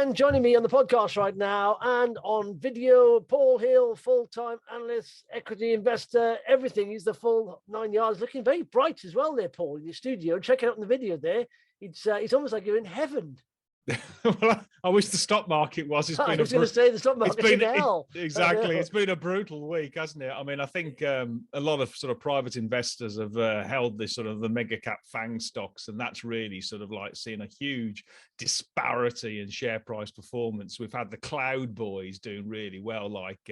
And joining me on the podcast right now and on video, Paul Hill, full-time analyst, equity investor, everything. He's the full 9 yards, looking very bright as well there, Paul, in your studio. Check it out in the video there. It's almost like you're in heaven. Well, I wish the stock market was. I was going to say the stock market's in hell. Exactly. It's been a brutal week, hasn't it? I mean, I think a lot of sort of private investors have held this sort of the mega cap FANG stocks, and that's really sort of like seen a huge disparity in share price performance. We've had the cloud boys doing really well, like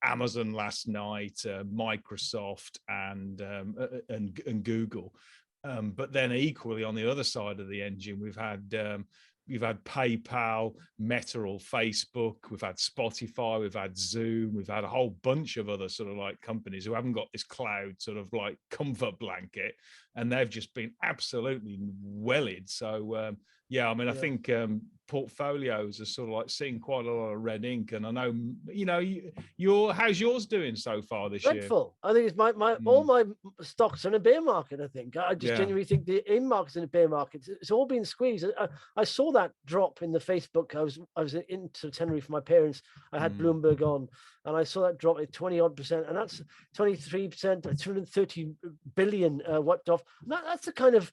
Amazon last night, Microsoft, and Google. But then equally on the other side of the engine, we've had PayPal, Meta or Facebook, we've had Spotify, we've had Zoom, we've had a whole bunch of other sort of like companies who haven't got this cloud sort of like comfort blanket, and they've just been absolutely welled. So yeah, I mean, I think portfolios are sort of like seeing quite a lot of red ink, and I know, you know, how's yours doing so far this year? Dreadful. I think it's all my stocks are in a bear market. I think I just genuinely think the AIM market's in a bear market. It's all been squeezed. I saw that drop in the Facebook. I was into Tenerife for my parents. I had Bloomberg on, and I saw that drop at 20-odd%, and that's 23%, 230 billion wiped off. That's the kind of,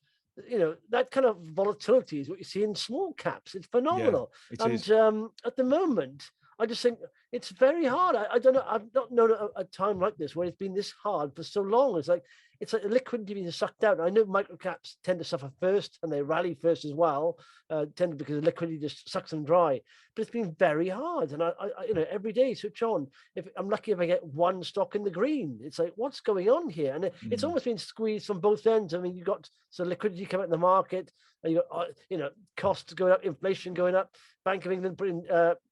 you know, that kind of volatility is what you see in small caps. It's phenomenal. Yeah, at the moment, I just think it's very hard. I don't know. I've not known a time like this where it's been this hard for so long. It's like liquidity being sucked out. I know microcaps tend to suffer first, and they rally first as well, because the liquidity just sucks them dry. But it's been very hard, and I you know, every day switch on. If I'm lucky, if I get one stock in the green, it's like, what's going on here? And it's almost been squeezed from both ends. I mean, you got some liquidity coming in the market, and you got you know, costs going up, inflation going up, Bank of England putting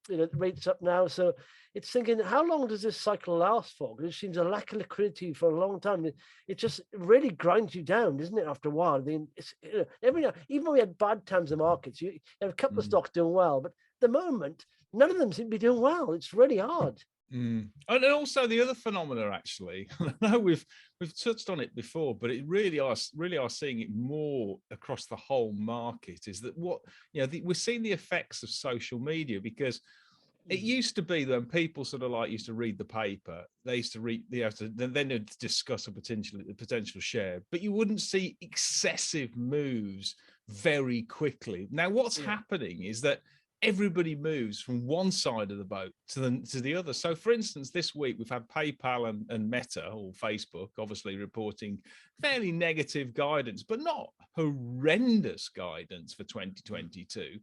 you know, rates up now. So it's thinking, how long does this cycle last for? Because it seems a lack of liquidity for a long time. It just really grinds you down, isn't it? After a while, I mean, it's, you know, every now, even when we had bad times in the markets, you have a couple of stocks doing well, but at the moment, none of them seem to be doing well. It's really hard. And also the other phenomena, actually, I know we've touched on it before, but it really are seeing it more across the whole market. Is that what, you know, we're seeing the effects of social media, because it used to be that when people sort of like used to read the paper, they used to read, then they'd discuss a potential share, but you wouldn't see excessive moves very quickly. Now, what's happening is that everybody moves from one side of the boat to the other. So, for instance, this week we've had PayPal and Meta, or Facebook, obviously reporting fairly negative guidance, but not horrendous guidance for 2022.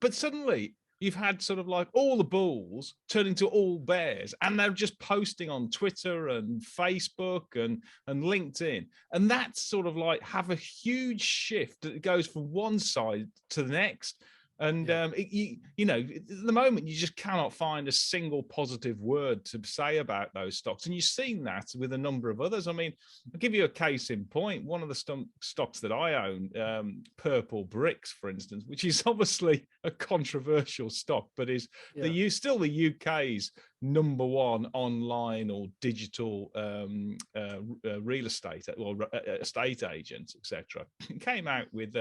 But suddenly you've had sort of like all the bulls turning to all bears, and they're just posting on Twitter and Facebook and LinkedIn. And that's sort of like have a huge shift that goes from one side to the next. And you know, at the moment, you just cannot find a single positive word to say about those stocks, and you've seen that with a number of others. I mean, I'll give you a case in point. One of the stocks that I own, Purplebricks, for instance, which is obviously a controversial stock, but is still the UK's #1 online or digital real estate or estate agent, etc. Came out with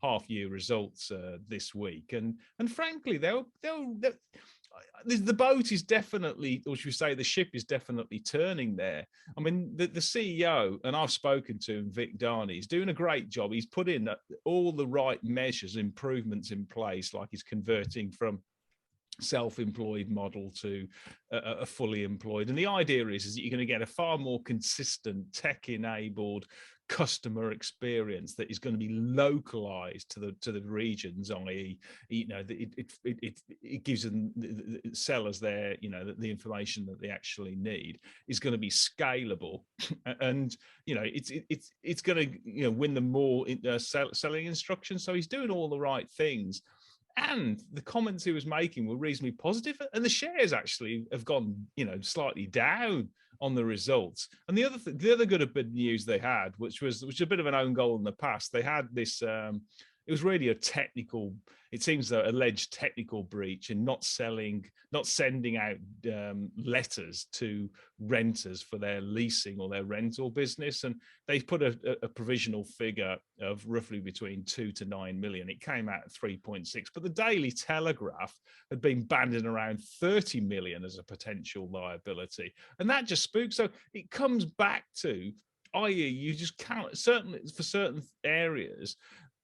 half-year results this week, and frankly, the boat is definitely, or should we say, the ship is definitely turning there. I mean, the CEO, and I've spoken to him, Vic Darney, he's doing a great job. He's put in all the right measures, improvements in place, like he's converting from self-employed model to a fully employed, and the idea is that you're going to get a far more consistent tech-enabled customer experience that is going to be localized to the regions, i.e., you know, it gives them, the sellers there, you know, the information that they actually need is going to be scalable, and you know, it's going to, you know, win them more selling instructions. So he's doing all the right things. And the comments he was making were reasonably positive, and the shares actually have gone, you know, slightly down on the results. And the other good bit of news they had, which was a bit of an own goal in the past, they had this it was really a technical, it seems though, alleged technical breach in not sending out letters to renters for their leasing or their rental business. And they put a provisional figure of roughly between 2 to 9 million. It came out at 3.6, but the Daily Telegraph had been banding around 30 million as a potential liability. And that just spooks. So it comes back to, i.e., you just can't, certainly for certain areas,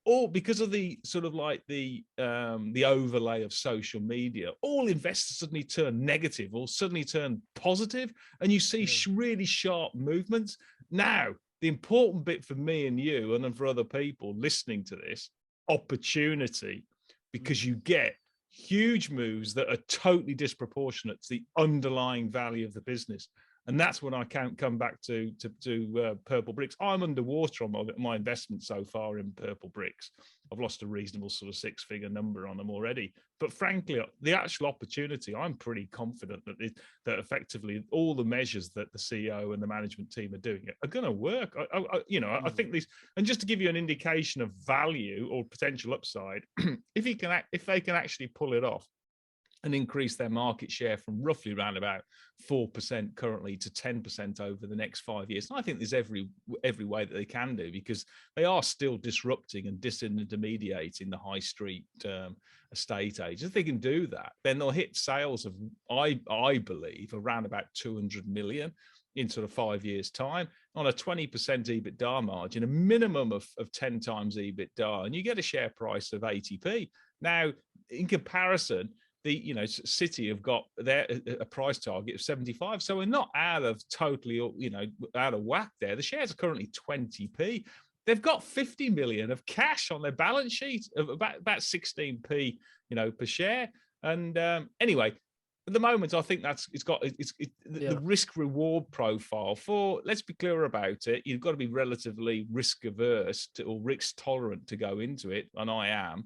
or because of the sort of like the overlay of social media, all investors suddenly turn negative or suddenly turn positive, and you see really sharp movements. Now, the important bit for me and you and for other people listening to this, opportunity, because you get huge moves that are totally disproportionate to the underlying value of the business. And that's when I can come back to Purplebricks. I'm underwater on my investment so far in Purplebricks. I've lost a reasonable sort of 6-figure number on them already. But frankly, the actual opportunity, I'm pretty confident that effectively all the measures that the CEO and the management team are doing are going to work. I think these, and just to give you an indication of value or potential upside, if they can actually pull it off and increase their market share from roughly around about 4% currently to 10% over the next 5 years. And I think there's every way that they can do, because they are still disrupting and disintermediating the high street estate agents. If they can do that, then they'll hit sales of, I believe, around about 200 million in sort of 5 years' time on a 20% EBITDA margin, a minimum of 10 times EBITDA, and you get a share price of 80p. Now, in comparison, the City have got a price target of 75, so we're not out of totally out of whack there. The shares are currently 20p. They've got 50 million of cash on their balance sheet of about 16p per share. And anyway, at the moment, I think the risk reward profile for, let's be clear about it, you've got to be relatively risk averse or risk tolerant to go into it, and I am,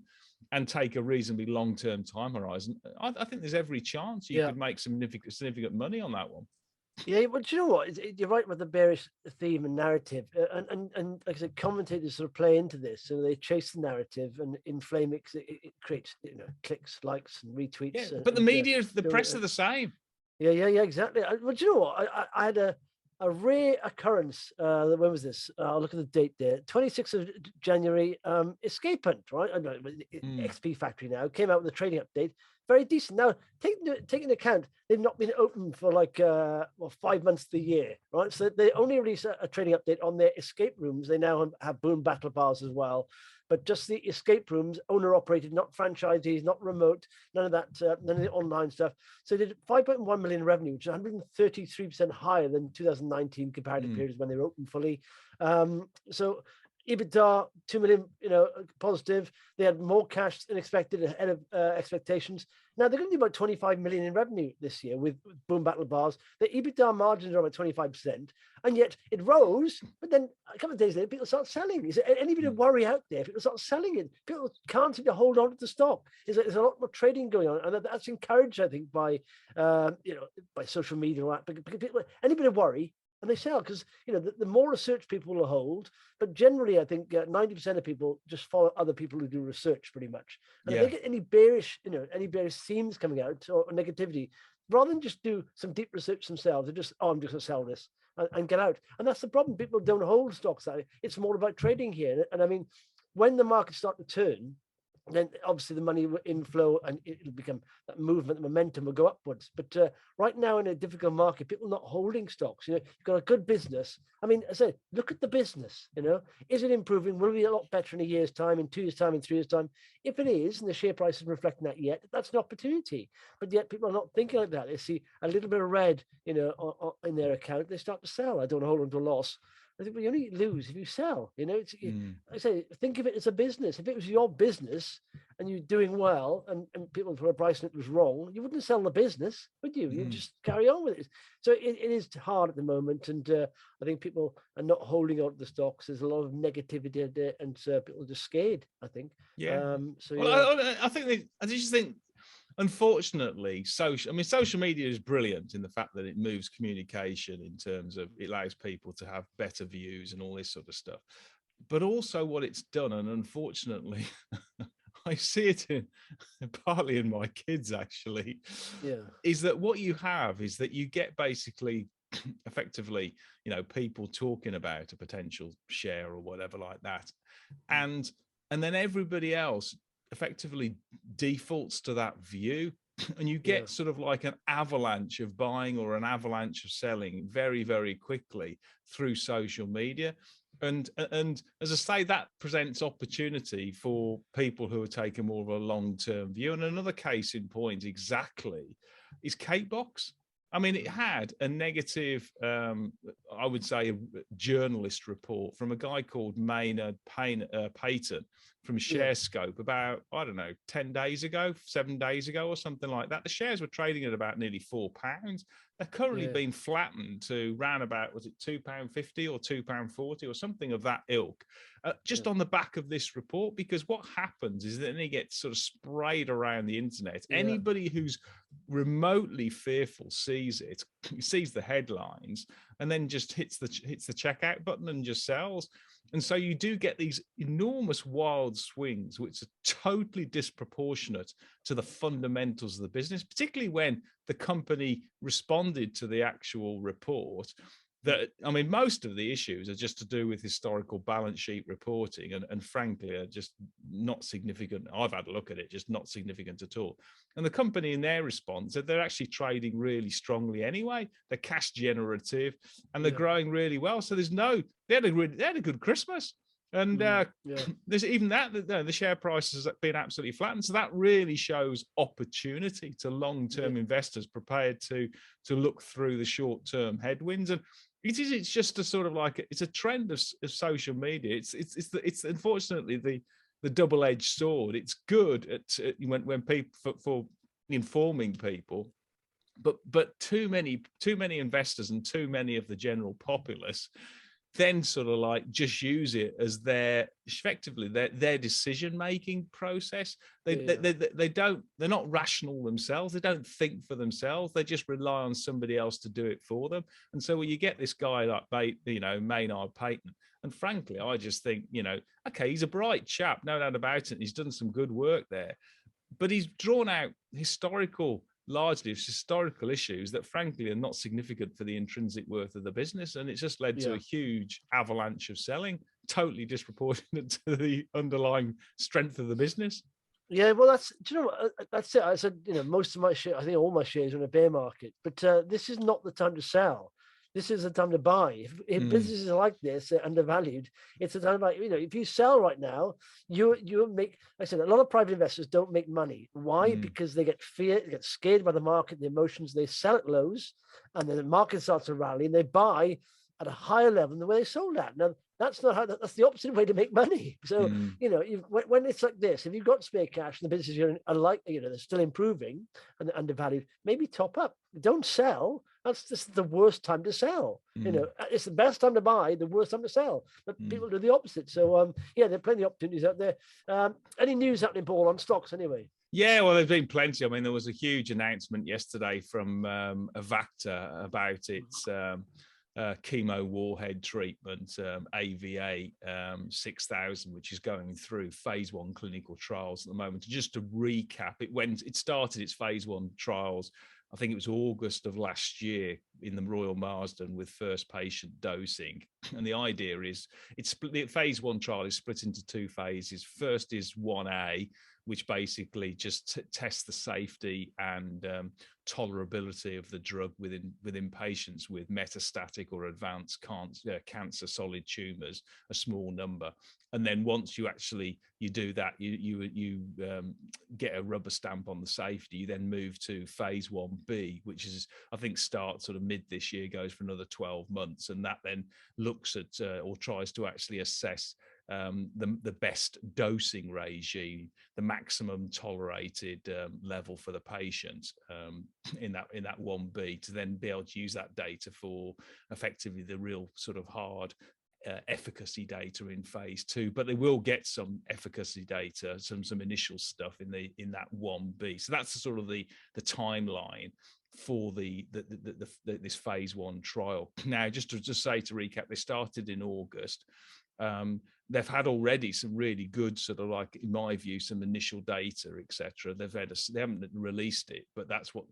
and take a reasonably long-term time horizon. I think there's every chance you could make some significant money on that one. Yeah, but you know what? You're right with the bearish theme and narrative, and like I said, commentators sort of play into this, so they chase the narrative and inflame it. It creates clicks, likes, and retweets. Yeah, but the media, the press are the same. Yeah, exactly. But you know what? I had a rare occurrence. When was this? I'll look at the date there. 26th of January. Escapement, right? I know XP Factory now came out with a trading update. Very decent. Now, taking into account, they've not been open for like 5 months of the year, right? So they only release a trading update on their escape rooms. They now have boom battle bars as well, but just the escape rooms, owner operated, not franchisees, not remote, none of that, none of the online stuff. So they did 5.1 million revenue, which is 133% higher than 2019 comparative periods when they were open fully. So EBITDA 2 million, positive. They had more cash than expected, ahead of expectations. Now they're going to do about 25 million in revenue this year with boom battle bars. The EBITDA margins are about 25%, and yet it rose. But then a couple of days later, people start selling. Is there any bit of worry out there? People start selling it. People can't seem to hold on to the stock. There's a lot more trading going on, and that's encouraged, I think, by by social media or that. Because people, any bit of worry, and they sell, because the more research people will hold. But generally, I think 90% of people just follow other people who do research pretty much. And if they get any bearish themes coming out or negativity, rather than just do some deep research themselves, they just, I'm just going to sell this and get out. And that's the problem. People don't hold stocks. It's more about trading here. And I mean, when the markets start to turn, then obviously the money will inflow and it'll become that movement, the momentum will go upwards. But right now in a difficult market, people are not holding stocks. You've got a good business. I mean, I said, look at the business. Is it improving? Will it be a lot better in a year's time, in 2 years' time, in 3 years' time? If it is, and the share price isn't reflecting that yet, that's an opportunity. But yet people are not thinking like that. They see a little bit of red, in their account. They start to sell. I don't hold on to a loss. I think you only lose if you sell. I say, think of it as a business. If it was your business and you're doing well, and people put a price and it was wrong, you wouldn't sell the business, would you? You'd just carry on with it. So it is hard at the moment, and I think people are not holding on to the stocks. There's a lot of negativity there, and people are just scared, I think. Yeah. I just think. Unfortunately, social media is brilliant in the fact that it moves communication in terms of it allows people to have better views and all this sort of stuff. but also what it's done, and unfortunately, I see it partly in my kids actually, is that what you have is that you get basically effectively, people talking about a potential share or whatever like that, and then everybody else effectively defaults to that view, and you get sort of like an avalanche of buying or an avalanche of selling very, very quickly through social media. And as I say, that presents opportunity for people who are taking more of a long-term view. And another case in point exactly is CBOX. I mean, it had a negative, I would say, a journalist report from a guy called Maynard Payton from ShareScope about, I don't know, 10 days ago, 7 days ago or something like that. The shares were trading at about nearly £4. They're currently being flattened to round about, was it £2.50 or £2.40 or something of that ilk, just on the back of this report. Because what happens is that then it gets sort of sprayed around the internet. Anybody who's remotely fearful sees it, sees the headlines, and then just hits the checkout button and just sells. And so you do get these enormous wild swings, which are totally disproportionate to the fundamentals of the business, particularly when the company responded to the actual report. That, I mean, most of the issues are just to do with historical balance sheet reporting and frankly are just not significant. I've had a look at it, just not significant at all. And the company in their response said they're actually trading really strongly anyway. They're cash generative and they're growing really well. So they had a good Christmas. And there's even that the share price has been absolutely flattened. So that really shows opportunity to long-term investors prepared to look through the short-term headwinds. And it's just a sort of like, it's a trend of social media. It's unfortunately the double-edged sword. It's good at when people for informing people, but too many investors and too many of the general populace then sort of like just use it as their decision-making process. They're not rational themselves. They don't think for themselves. They just rely on somebody else to do it for them. And so when you get this guy like, Maynard Payton, and frankly, I just think, okay, he's a bright chap, no doubt about it. He's done some good work there, but he's drawn out largely historical issues that frankly are not significant for the intrinsic worth of the business, and it's just led to a huge avalanche of selling, totally disproportionate to the underlying strength of the business. Yeah, well, that's it. I said, most of my shares, I think all my shares are in a bear market, but this is not the time to sell. This is the time to buy. If businesses are like this, they're undervalued. It's the time to buy. If you sell right now, you make. Like I said, a lot of private investors don't make money. Why? Because they get scared by the market, the emotions. They sell at lows, and then the market starts to rally, and they buy at a higher level than where they sold at. Now, that's not how. That's the opposite way to make money. So when it's like this, if you've got spare cash and the businesses are like they're still improving and they're undervalued, maybe top up. Don't sell. That's just the worst time to sell. It's the best time to buy, the worst time to sell. But people do the opposite. So there are plenty of opportunities out there. Any news happening, Paul, on stocks anyway? Yeah, well, there's been plenty. I mean, there was a huge announcement yesterday from Avacta about its chemo warhead treatment, AVA 6000, which is going through phase 1 clinical trials at the moment. Just to recap, it started its phase 1 trials, I think it was August of last year, in the Royal Marsden with first patient dosing. And the idea is the phase 1 trial is split into 2 phases. First is 1A, which basically just tests the safety and tolerability of the drug within patients with metastatic or advanced cancer solid tumors, a small number. And then once you do that, you get a rubber stamp on the safety. You then move to phase 1B, which is, I think, starts sort of mid this year, goes for another 12 months, and that then looks at or tries to actually assess the best dosing regime, the maximum tolerated level for the patient in that 1B, to then be able to use that data for effectively the real sort of hard efficacy data in phase 2. But they will get some efficacy data, some initial stuff in that 1B. So that's sort of the timeline for this phase 1 trial. Now, just to say, to recap, they started in August. they've had already some really good sort of like, in my view, some initial data, etc. They haven't released it, but that's what,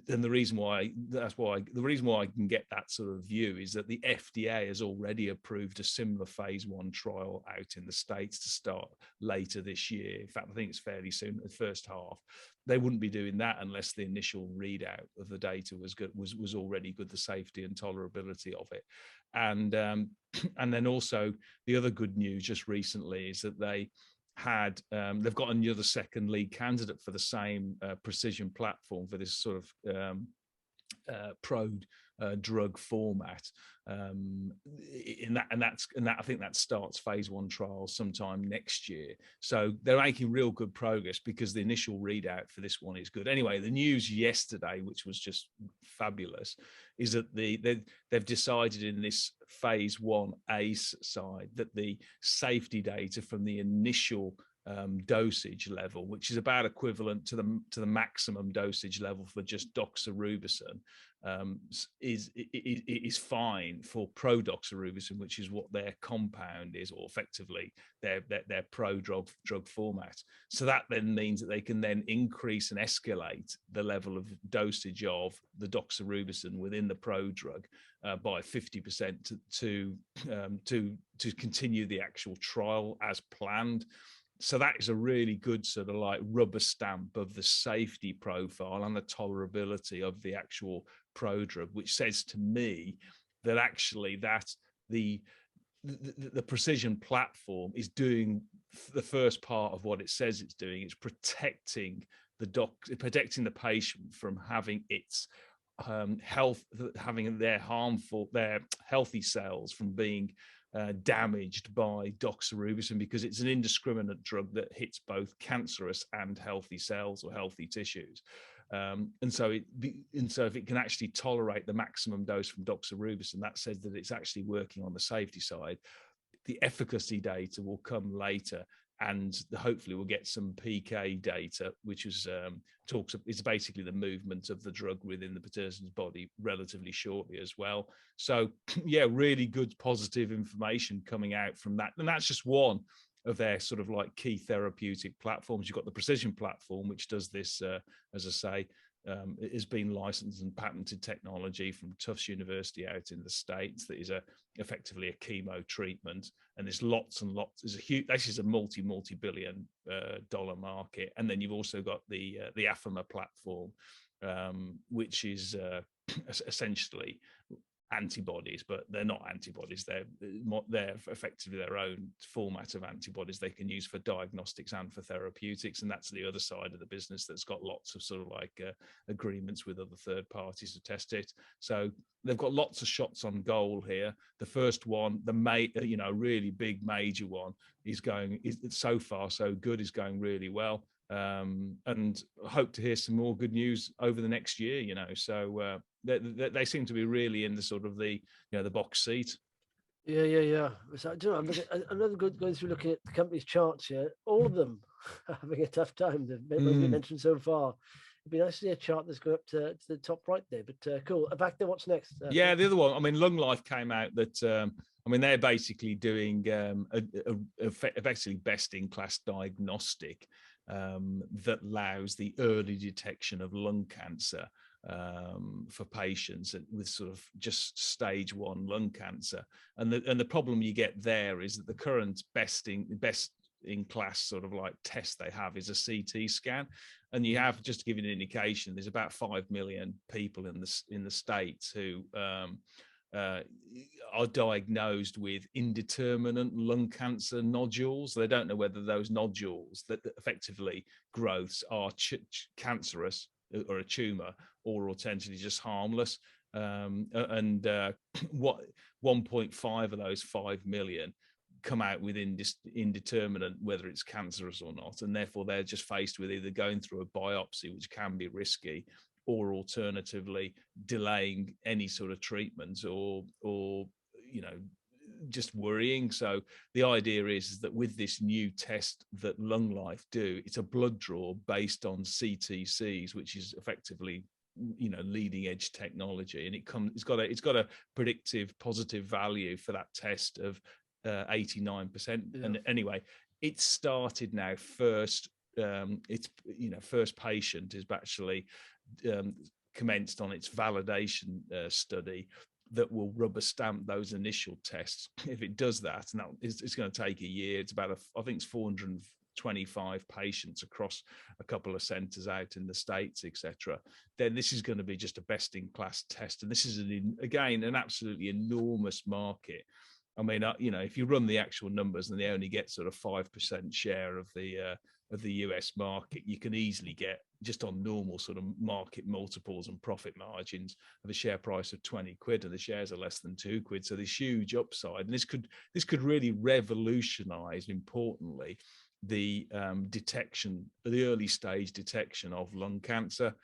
and the reason why I can get that sort of view is that the FDA has already approved a similar phase 1 trial out in the States to start later this year. In fact, I think it's fairly soon, the first half. They wouldn't be doing that unless the initial readout of the data was good, was already good, the safety and tolerability of it. And then also the other good news just recently is that they've got another second lead candidate for the same precision platform for this sort of drug format, I think that starts phase 1 trials sometime next year. So they're making real good progress because the initial readout for this one is good. Anyway, the news yesterday, which was just fabulous, is that they've decided in this phase 1A side that the safety data from the initial dosage level, which is about equivalent to the maximum dosage level for just doxorubicin, is fine for prodoxorubicin, which is what their compound is, or effectively their prodrug format. So that then means that they can then increase and escalate the level of dosage of the doxorubicin within the prodrug by 50% to continue the actual trial as planned. So that is a really good sort of like rubber stamp of the safety profile and the tolerability of the actual prodrug, which says to me that actually that the precision platform is doing the first part of what it says it's doing. It's protecting the patient from having its having their healthy cells from being damaged by doxorubicin, because it's an indiscriminate drug that hits both cancerous and healthy cells or healthy tissues. And so if it can actually tolerate the maximum dose from doxorubicin, that says that it's actually working on the safety side. The efficacy data will come later, and hopefully we'll get some PK data, which is it's basically the movement of the drug within the person's body relatively shortly as well. So yeah, really good positive information coming out from that. And that's just one of their sort of like key therapeutic platforms. You've got the precision platform, which does this, as I say, it has been licensed and patented technology from Tufts University out in the States that is effectively a chemo treatment. And there's lots and lots. There's a huge, this is a multi-billion dollar market. And then you've also got the Pharma platform, which is essentially antibodies, but they're not antibodies. They're effectively their own format of antibodies they can use for diagnostics and for therapeutics. And that's the other side of the business that's got lots of sort of like agreements with other third parties to test it. So they've got lots of shots on goal here. The first one, really big major one, is so far so good, is going really well. And hope to hear some more good news over the next year, so they seem to be really in the sort of the box seat. Yeah. So, I'm going through looking at the company's charts here. All of them are having a tough time. They've been mentioned so far. It'd be nice to see a chart that's going up to the top right there. But cool. Avacta, what's next? The other one. I mean, Lunglife came out that. They're basically doing effectively best-in-class diagnostic that allows the early detection of lung cancer for patients with sort of just stage 1 lung cancer. And the problem you get there is that the current best in class sort of like test they have is a CT scan. And you have, just to give you an indication, there's about 5 million people in the States who are diagnosed with indeterminate lung cancer nodules. They don't know whether those nodules that effectively growths are cancerous or a tumor, or alternatively just harmless. And what 1.5 of those 5 million come out with indeterminate whether it's cancerous or not, and therefore they're just faced with either going through a biopsy, which can be risky, or alternatively delaying any sort of treatments, or just worrying. So the idea is that with this new test that Lunglife do, it's a blood draw based on CTCs, which is effectively leading edge technology, and it's got a predictive positive value for that test of 89%. And anyway, it started now. First first patient is actually commenced on its validation study that will rubber stamp those initial tests. If it does that, and it's going to take a year. It's about I think it's 425 patients across a couple of centers out in the States, etc. Then this is going to be just a best-in-class test, and this is again an absolutely enormous market. I mean, if you run the actual numbers and they only get sort of 5% share of the US market, you can easily get, just on normal sort of market multiples and profit margins, of a share price of 20 quid, and the shares are less than 2 quid. So there's huge upside, and this could really revolutionize, importantly, the early stage detection of lung cancer,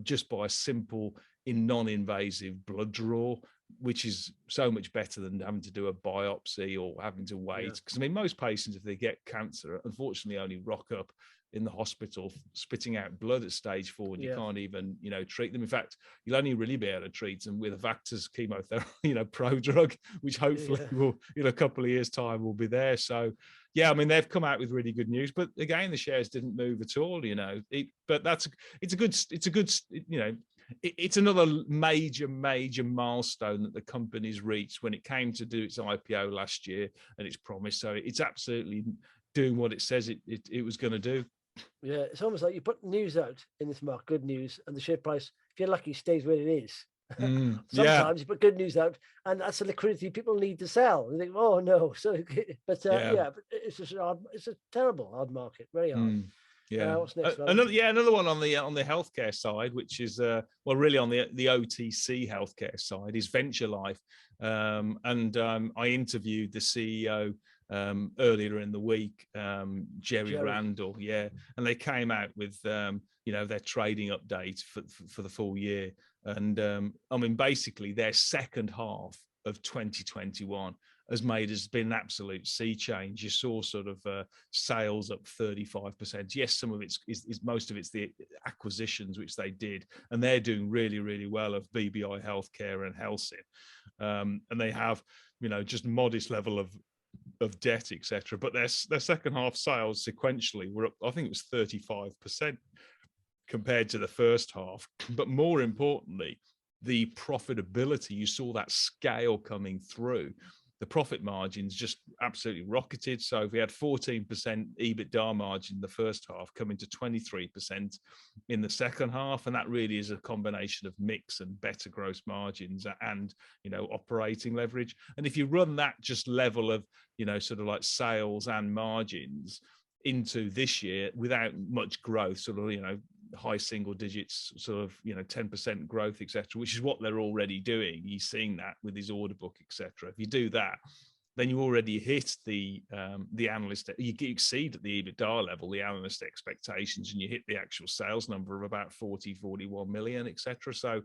just by a simple non-invasive blood draw, which is so much better than having to do a biopsy or having to wait. Because I mean, most patients, if they get cancer, unfortunately only rock up in the hospital spitting out blood at stage 4, and you can't even, treat them. In fact, you'll only really be able to treat them with Avacta's chemotherapy, prodrug, which hopefully will, in a couple of years' time, will be there. So, yeah, I mean, they've come out with really good news, but again, the shares didn't move at all, but it's another major milestone that the company's reached when it came to do its IPO last year and its promise. So it's absolutely doing what it says it was going to do. Yeah, it's almost like you put news out in this market, good news, and the share price, if you're lucky, stays where it is. Sometimes you put good news out, and that's the liquidity people need to sell. And they think, oh no, but it's just it's a terrible hard market, very hard. What's next? Another one on the healthcare side, which is really on the OTC healthcare side, is Venture Life, and I interviewed the CEO earlier in the week, Jerry Randall, and they came out with their trading update for the full year, and I mean, basically their second half of 2021 has been an absolute sea change. You saw sort of sales up 35%. Yes, some of it's most of it's the acquisitions which they did, and they're doing really, really well, of BBI Healthcare and Helsinn, and they have just modest level of debt, etc. But their second half sales sequentially were up, I think it was 35% compared to the first half. But more importantly, the profitability, you saw that scale coming through. The profit margins just absolutely rocketed. So if we had 14% EBITDA margin in the first half, coming to 23% in the second half, and that really is a combination of mix and better gross margins and operating leverage. And if you run that just level of sort of like sales and margins into this year without much growth, sort of high single digits, sort of 10% growth, etc., which is what they're already doing. You're seeing that with his order book, etc. If you do that, then you already hit the analyst, you exceed at the EBITDA level the analyst expectations, and you hit the actual sales number of about 41 million, etc. So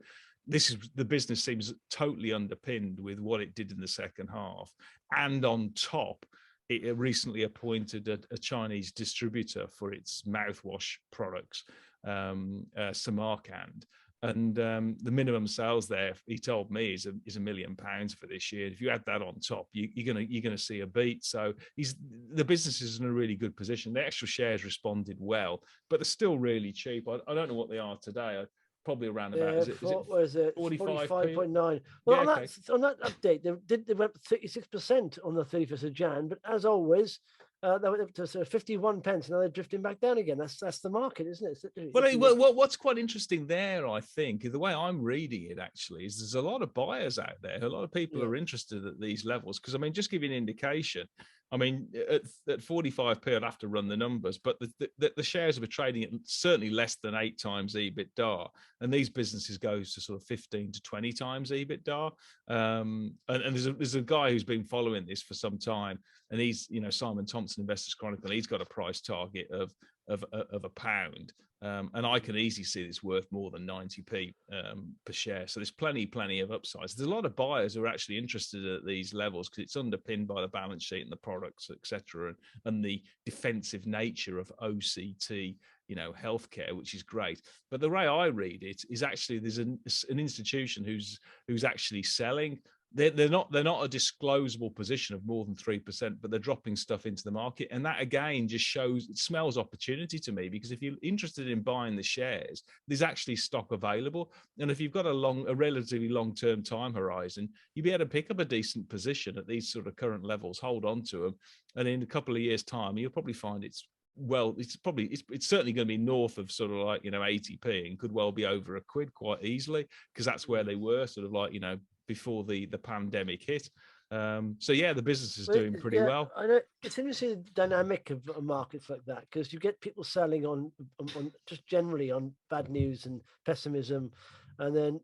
the business seems totally underpinned with what it did in the second half, and on top, it recently appointed a Chinese distributor for its mouthwash products, Samarkand, and the minimum sales there, he told me, is £1 million for this year. If you add that on top, you're gonna see a beat. So the business is in a really good position. The actual shares responded well, but they're still really cheap. I don't know what they are today. Probably around about, is it 45.9? Well, on that update, they went 36% on the 31st of Jan, but as always, they went up to sort of 51 pence. Now they're drifting back down again. That's the market, isn't it? Well, what's quite interesting there, I think, the way I'm reading it actually, is there's a lot of buyers out there. A lot of people are interested at these levels, because I mean, just give you an indication. I mean, at 45p, I'd have to run the numbers, but the shares are trading at certainly less than 8 times EBITDA, and these businesses go to sort of 15 to 20 times EBITDA. And there's a guy who's been following this for some time, and he's Simon Thompson, Investors Chronicle. He's got a price target of £1. And I can easily see this worth more than 90p per share. So there's plenty of upsides. There's a lot of buyers who are actually interested at these levels, because it's underpinned by the balance sheet and the products, etc., and the defensive nature of OCT, healthcare, which is great. But the way I read it is actually there's an institution who's actually selling they're not a disclosable position of more than 3%, but they're dropping stuff into the market, and that again just shows, it smells opportunity to me, because if you're interested in buying the shares, there's actually stock available, and if you've got a relatively long-term time horizon, you'll be able to pick up a decent position at these sort of current levels, hold on to them, and in a couple of years' time, you'll probably find it's certainly going to be north of sort of like 80p, and could well be over £1 quite easily, because that's where they were sort of like before the pandemic hit. So yeah, the business is doing pretty well. I know it's interesting, the dynamic of markets like that, because you get people selling on just generally on bad news and pessimism, and then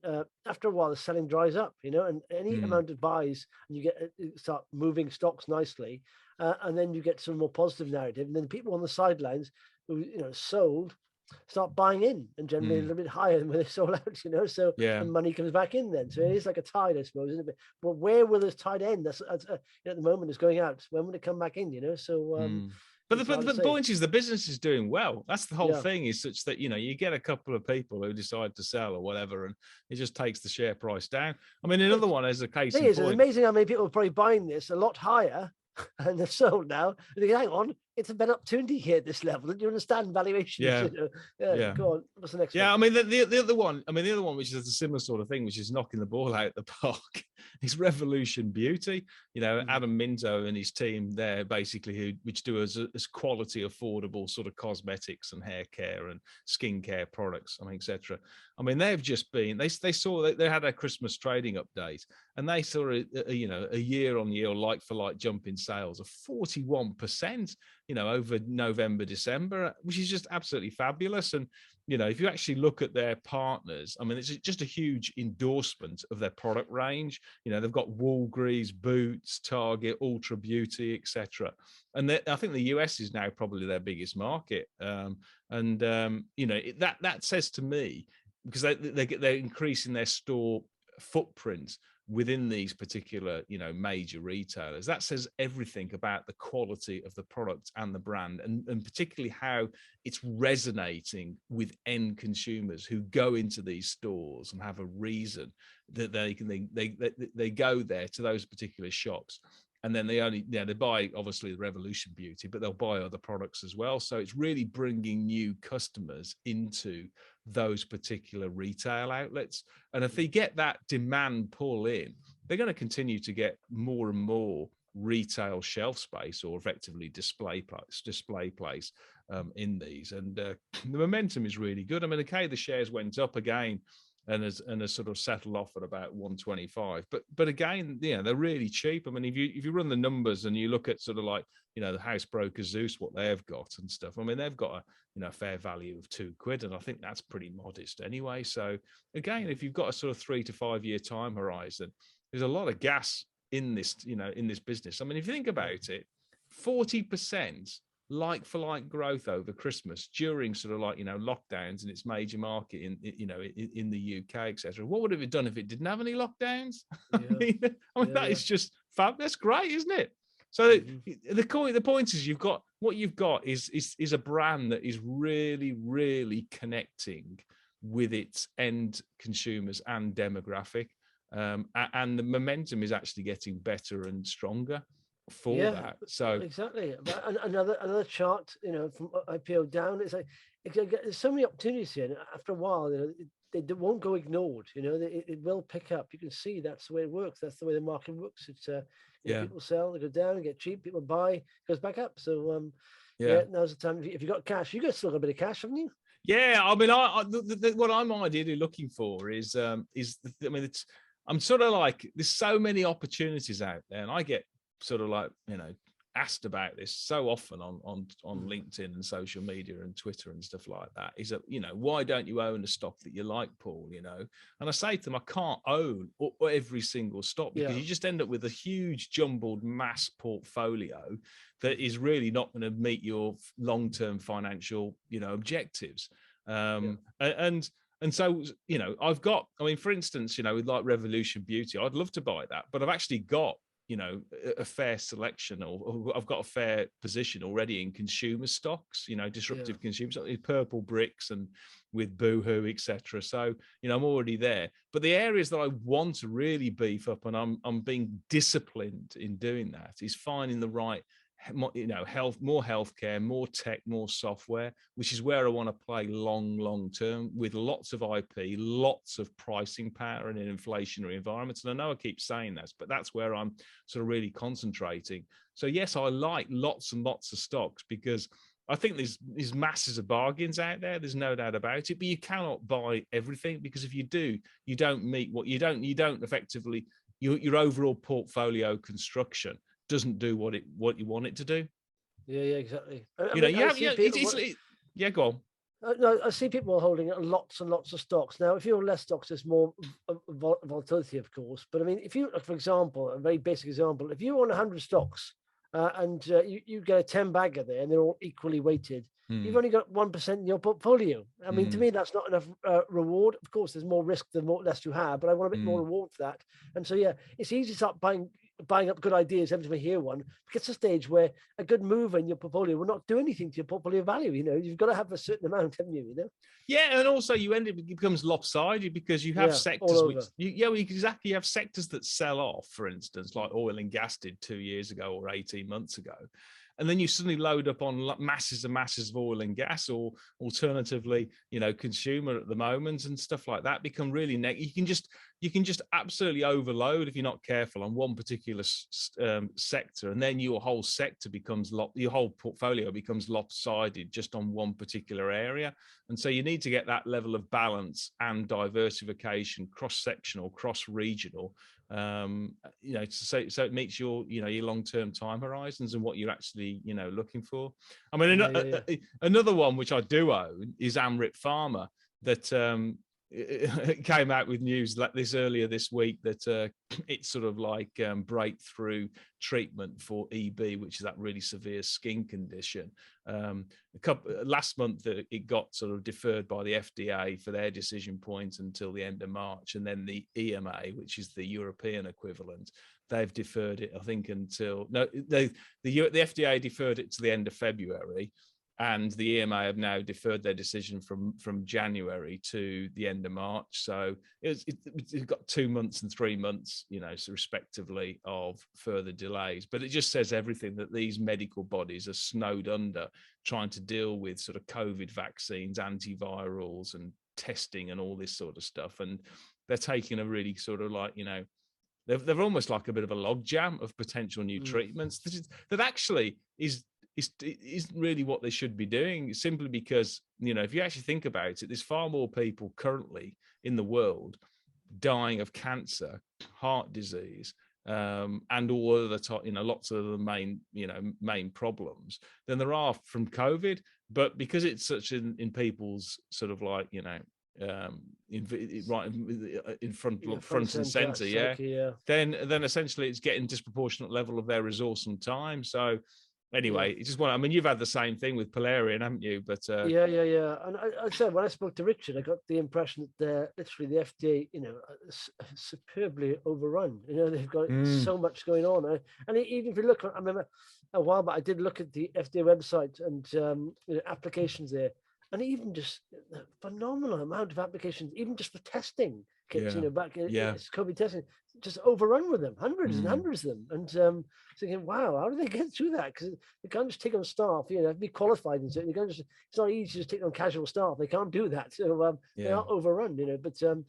after a while the selling dries up, and any amount of buys, and you start moving stocks nicely, and then you get some more positive narrative, and then people on the sidelines who sold start buying in, and generally a little bit higher than when they sold out, so the money comes back in then. So it is like a tide, I suppose, isn't it? But where will this tide end? That's at the moment it's going out. When will it come back in, so but the point is, the business is doing well. That's the whole thing, is such that you get a couple of people who decide to sell or whatever, and it just takes the share price down. I mean, another one is a case in point. It's amazing how many people are probably buying this a lot higher and they're sold now. And they go, hang on, it's a better opportunity here at this level. Do you understand valuations? Go on. What's the next one? I mean, the other one, which is a similar sort of thing, which is knocking the ball out the park, is Revolution Beauty. Adam Minto and his team there, basically, which do as quality, affordable sort of cosmetics and hair care and skincare products, etc. I mean, they've just been, they had a Christmas trading update, and they saw a year-on-year like-for-like jump in sales of 41%, over November, December, which is just absolutely fabulous. And, if you actually look at their partners, I mean, it's just a huge endorsement of their product range. They've got Walgreens, Boots, Target, Ultra Beauty, etc. And I think the US is now probably their biggest market. That says to me, because they're increasing their store footprint within these particular major retailers, that says everything about the quality of the product and the brand, and particularly how it's resonating with end consumers who go into these stores and have a reason that they go there to those particular shops. And then they buy obviously the Revolution Beauty, but they'll buy other products as well. So it's really bringing new customers into those particular retail outlets. And if they get that demand pull in, they're going to continue to get more and more retail shelf space, or effectively display place in these. And the momentum is really good. I mean, okay, the shares went up again and has sort of settled off at about 125. But again, they're really cheap. I mean, if you run the numbers and you look at sort of like, the house broker Zeus, what they've got and stuff, I mean, they've got a fair value of £2, and I think that's pretty modest anyway. So again, if you've got a sort of 3 to 5 year time horizon, there's a lot of gas in this, in this business. I mean, if you think about it, 40% like-for-like growth over Christmas during sort of like lockdowns in its major market in the UK, etc. What would it have done if it didn't have any lockdowns? I mean that is just fab. That's great, isn't it? So the point is, what you've got is a brand that is really, really connecting with its end consumers and demographic, and the momentum is actually getting better and stronger for that. So exactly. Another chart, from IPO down, it's like there's so many opportunities here. And after a while, they won't go ignored. It will pick up. You can see that's the way it works. That's the way the market works. It's people sell, they go down, get cheap, people buy, goes back up. So now's the time. If you've got cash, you got still got a bit of cash, haven't you? Yeah, I mean, what I'm ideally looking for is I'm sort of like, there's so many opportunities out there, and I get sort of like asked about this so often on LinkedIn and social media and Twitter and stuff like that, is that why don't you own a stock that you like, Paul? And I say to them, I can't own every single stock, because you just end up with a huge jumbled mass portfolio that is really not going to meet your long-term financial objectives. And so I've got, I mean, for instance, with like Revolution Beauty, I'd love to buy that, but I've actually got you know, a fair selection, or I've got a fair position already in consumer stocks, you know, disruptive consumer stocks, Purplebricks and with Boohoo, etc. So, you know, I'm already there. But the areas that I want to really beef up, and I'm being disciplined in doing that, is finding the right, you know, more healthcare, more tech, more software, which is where I want to play long term, with lots of IP, lots of pricing power in an inflationary environment. And I know I keep saying that, but that's where I'm sort of really concentrating. So yes, I like lots and lots of stocks, because I think there's masses of bargains out there. There's no doubt about it. But you cannot buy everything, because if you do, you don't meet what you don't effectively, your overall portfolio construction doesn't do what you want it to do. Yeah, exactly. You know, yeah, go on. No, I see people holding lots and lots of stocks. Now, if you're less stocks, there's more volatility, of course. But I mean, if you, for example, a very basic example, if you own 100 stocks and you get a 10 bagger there and they're all equally weighted, you've only got 1% in your portfolio. I mean, to me, that's not enough reward. Of course, there's more risk the less you have, but I want a bit more reward for that. And so, yeah, it's easy to start buying up good ideas every time I hear one. It gets to a stage where a good move in your portfolio will not do anything to your portfolio value. You know, you've got to have a certain amount, haven't you? You know. Yeah, and also it becomes lopsided, because you have sectors which exactly, you have sectors that sell off, for instance, like oil and gas did 2 years ago or 18 months ago. And then you suddenly load up on masses and masses of oil and gas, or alternatively, you know, consumer at the moment and stuff like that become really negative. You can just absolutely overload if you're not careful on one particular sector, and then your whole sector becomes your whole portfolio becomes lopsided just on one particular area. And so you need to get that level of balance and diversification, cross-sectional, cross-regional, you know, so it meets your, you know, your long-term time horizons and what you're actually, you know, looking for. I mean, another one which I do own is Amryt Pharma, that it came out with news like this earlier this week that it's sort of like breakthrough treatment for EB, which is that really severe skin condition. Last month it got sort of deferred by the FDA for their decision point until the end of March, and then the EMA, which is the European equivalent, they've deferred it, I think, until the FDA deferred it to the end of February. And the EMA have now deferred their decision from January to the end of March. So it's got 2 months and 3 months, you know, so respectively, of further delays. But it just says everything, that these medical bodies are snowed under trying to deal with sort of COVID vaccines, antivirals and testing and all this sort of stuff. And they're taking a really sort of like, you know, they're almost like a bit of a logjam of potential new treatments that actually isn't really what they should be doing, simply because, you know, if you actually think about it, there's far more people currently in the world dying of cancer, heart disease, and all other, you know, lots of the main problems than there are from COVID. But because it's such in people's sort of like, you know, in front and center, then essentially it's getting disproportionate level of their resource and time. So anyway, it's just one. I mean, you've had the same thing with Polarian, haven't you? But yeah. And I said, when I spoke to Richard, I got the impression that they're literally the FDA, you know, superbly overrun. You know, they've got so much going on. And even if you look, I remember a while back, I did look at the FDA website and you know, applications there, and even just a phenomenal amount of applications, even just for testing kits, you know, back it's COVID testing, just overrun with them, hundreds and hundreds of them. And thinking, wow, how do they get through that? Because they can't just take on staff, you know, be qualified and so they can't just, it's not easy to just take on casual staff. They can't do that. So they are overrun, you know, but and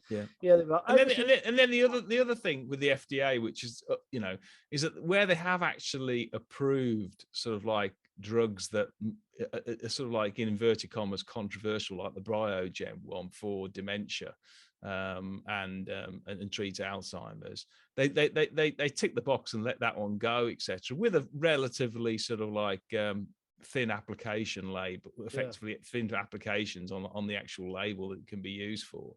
then the other thing with the FDA, which is, you know, is that where they have actually approved sort of like drugs that are sort of like, in inverted commas, controversial, like the Biome one for dementia, and treat Alzheimer's, they tick the box and let that one go, etc., with a relatively sort of like thin application label, effectively thin applications on the actual label that it can be used for.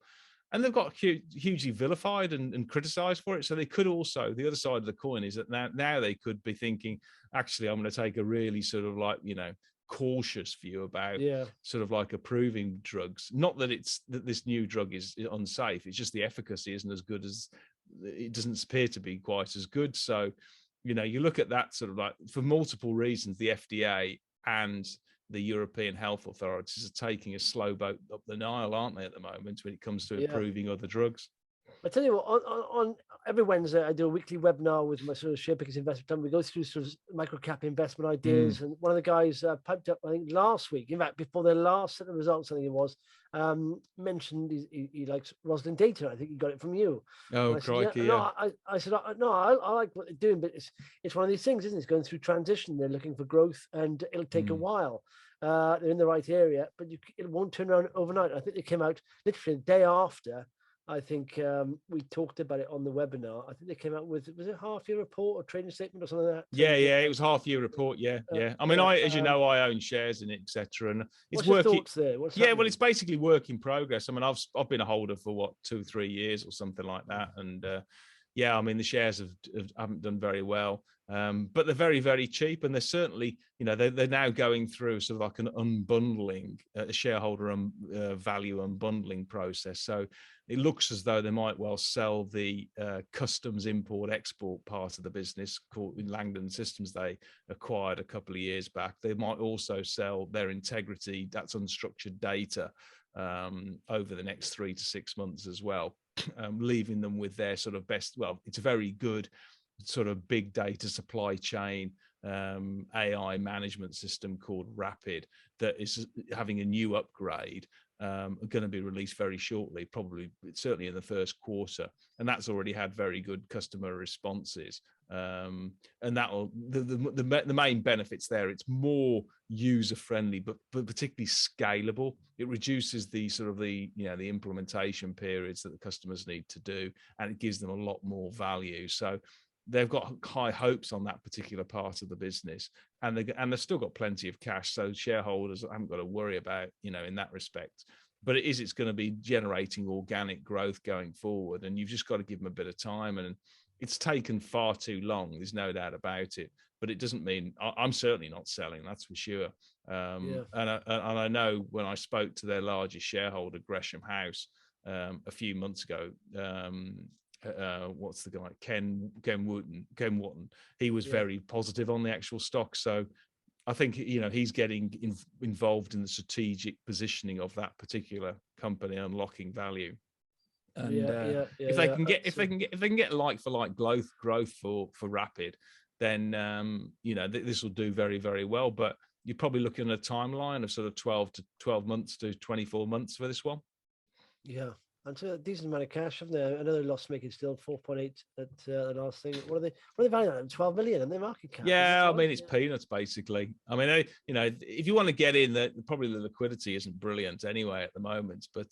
And they've got hugely vilified and criticized for it. So they could also, the other side of the coin is that now they could be thinking, actually, I'm going to take a really sort of like, you know, cautious view about sort of like approving drugs. Not that this new drug is unsafe. It's just the efficacy isn't as good as, it doesn't appear to be quite as good. So, you know, you look at that sort of like for multiple reasons, the FDA and the European health authorities are taking a slow boat up the Nile, aren't they, at the moment when it comes to approving other drugs? I tell you what, on every Wednesday, I do a weekly webinar with my sort of share pickers investment time. We go through sort of micro cap investment ideas. And one of the guys piped up, I think last week, in fact, before their last set of results, I think it was, mentioned he likes Rosslyn data. I think he got it from you. Oh, I crikey, said, no, I said, no, I like what they're doing, but it's one of these things, isn't it? It's going through transition. They're looking for growth and it'll take a while. They're in the right area, but it won't turn around overnight. I think they came out literally the day after. I think we talked about it on the webinar. I think they came out with, was it half-year report or trading statement or something like that? Yeah, it was half-year report. Yeah. I mean, as you know, I own shares in it, etc. And it's what's your thoughts there? What's happening? Well, it's basically work in progress. I mean, I've been a holder for what 2-3 years or something like that, and I mean, the shares haven't done very well. But they're very, very cheap, and they're certainly, you know, they're now going through sort of like an unbundling, a shareholder value unbundling process. So it looks as though they might well sell the customs import-export part of the business called Langdon Systems they acquired a couple of years back. They might also sell their integrity, that's unstructured data, over the next 3 to 6 months as well, leaving them with their sort of best, well, it's a very good sort of big data supply chain AI management system called Rapid that is having a new upgrade, going to be released very shortly, probably certainly in the first quarter, and that's already had very good customer responses. And that'll the main benefits there. It's more user friendly, but particularly scalable. It reduces the sort of the implementation periods that the customers need to do, and it gives them a lot more value. So they've got high hopes on that particular part of the business, and they've still got plenty of cash, so shareholders haven't got to worry about, in that respect. But it's going to be generating organic growth going forward, and you've just got to give them a bit of time. And it's taken far too long, there's no doubt about it, but it doesn't mean I'm certainly not selling, that's for sure. And I know when I spoke to their largest shareholder, Gresham House, a few months ago, what's the guy, Ken Wotton, he was very positive on the actual stock. So I think he's getting involved in the strategic positioning of that particular company, unlocking value. And if they can get like for like growth for Rapid, then this will do very, very well. But you're probably looking at a timeline of sort of 12 months to 24 months for this one. Yeah. And so a decent amount of cash, haven't they? Another loss making still 4.8 at the last thing. What are they valued at? 12 million, and their market cap. Yeah, I mean it's peanuts basically. I mean, if you want to get in, probably the liquidity isn't brilliant anyway at the moment. But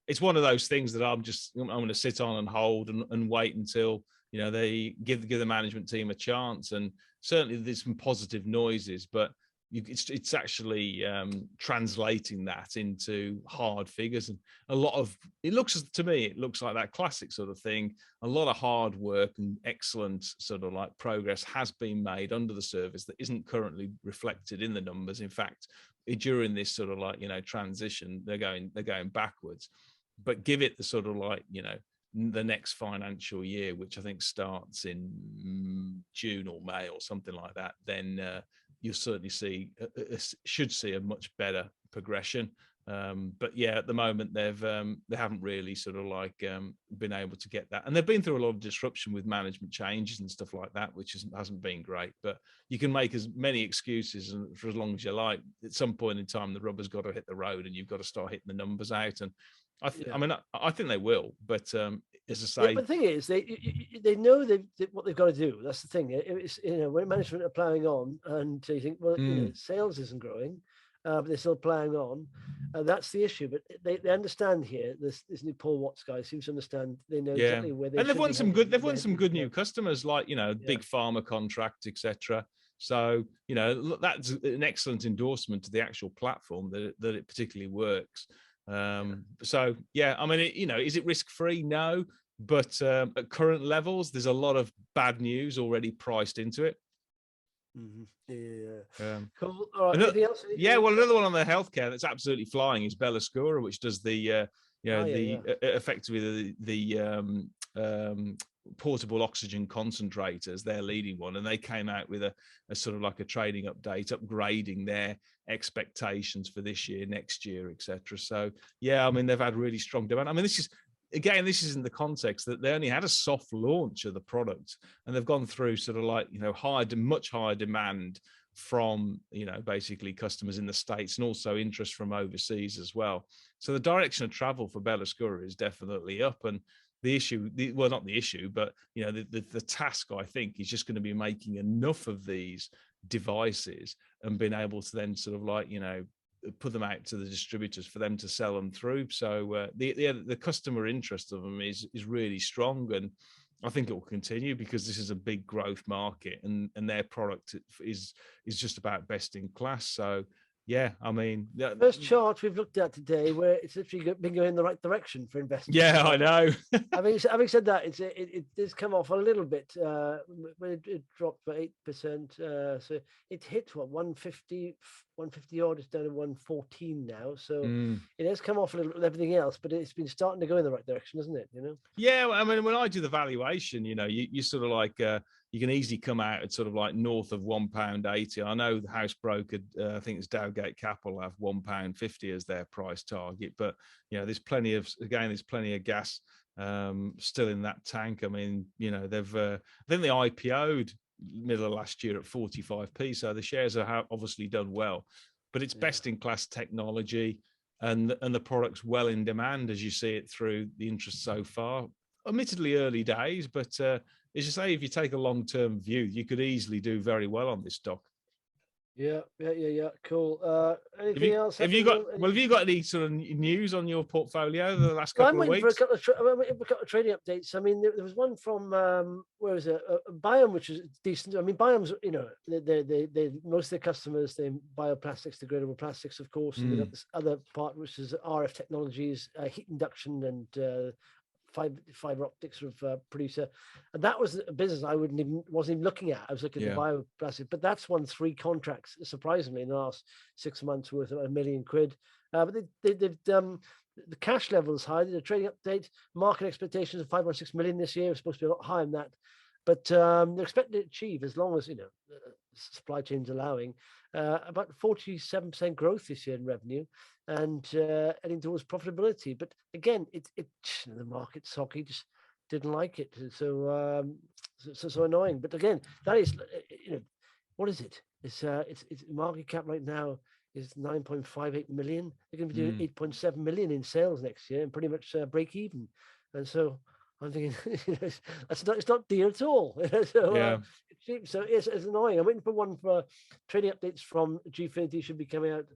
it's one of those things that I'm going to sit on and hold and wait until they give the management team a chance. And certainly there's some positive noises, but it's actually translating that into hard figures, and a lot of it looks like that classic sort of thing. A lot of hard work and excellent sort of like progress has been made under the surface that isn't currently reflected in the numbers. In fact, during this sort of like transition, they're going backwards. But give it the sort of like the next financial year, which I think starts in June or May or something like that, then you'll certainly should see a much better progression. But yeah, at the moment they haven't really sort of like been able to get that, and they've been through a lot of disruption with management changes and stuff like that, which hasn't been great. But you can make as many excuses for as long as you like. At some point in time, the rubber's got to hit the road, and you've got to start hitting the numbers out. And I think they will, but as I say, but the thing is, they know what they've got to do. That's the thing. It's when management are ploughing on, and you think, well, sales isn't growing, but they're still ploughing on. That's the issue. But they understand here. This new Paul Watts guy seems to understand. They know exactly where they. And they've won some good. They've won some good new customers, like big pharma contract, etc. So that's an excellent endorsement to the actual platform that it particularly works. So yeah, I mean, is it risk-free? No, but at current levels, there's a lot of bad news already priced into it. Cool. All right. Anything else? Well, another one on the healthcare that's absolutely flying is Belluscura, which does the effectively the portable oxygen concentrators, their leading one, and they came out with a sort of like a trading update, upgrading their expectations for this year, next year, etc. So yeah, I mean, they've had really strong demand. I mean, this is in the context that they only had a soft launch of the product, and they've gone through sort of like, you know, much higher demand from, you know, basically customers in the States, and also interest from overseas as well. So the direction of travel for Belluscura is definitely up. And the issue, well, not the issue, but, you know, the task, I think, is just going to be making enough of these devices and being able to then sort of like, you know, put them out to the distributors for them to sell them through. So the customer interest of them is really strong, and I think it will continue because this is a big growth market, and their product is just about best in class. So yeah, I mean, first chart we've looked at today where it's literally been going in the right direction for investors. Yeah, I know. having said that, it does come off a little bit when it dropped by 8%. So it hit what 150 odd. It's down to 114 now. So it has come off a little bit with everything else, but it's been starting to go in the right direction, isn't it? You know. Yeah, I mean, when I do the valuation, you know, you sort of like you can easily come out at sort of like north of £1.80. I know the house broker, I think it's Dowgate Capital, have £1.50 as their price target, but you know, there's plenty of gas still in that tank. I mean, you know, they've I think they IPO'd middle of last year at 45p, so the shares are obviously done well, but it's best in class technology, and the product's well in demand as you see it through the interest so far. Admittedly early days, but as you say, if you take a long-term view, you could easily do very well on this stock. Yeah. Cool. Anything else? Have you got any sort of news on your portfolio the last couple of weeks? For a couple of trading updates. I mean, there was one from where is it? Biome, which is decent. I mean, Biome's, you know, they most of their customers, they bioplastics, degradable plastics, of course, and they've got this other part which is RF technologies, heat induction, and fiber optics sort of producer, and that was a business I wasn't even looking at. I was looking at the bioplastic, but that's won 3 contracts surprisingly in the last 6 months worth of £1 million. But they've the cash level is high. The trading update, market expectations of 5.6 million this year. It's supposed to be a lot higher than that, but they're expecting to achieve, as long as, you know, supply chains allowing, about 47% growth this year in revenue, and heading towards profitability. But again, the market socky just didn't like it, so annoying. But again, that is, you know, what is it? It's market cap right now is 9.58 million. They're going to be doing 8.7 million in sales next year and pretty much break even. And so I'm thinking, you know, it's not dear at all. So it's cheap. So it's annoying. I'm waiting for one for trading updates from Gfinity. Should be coming out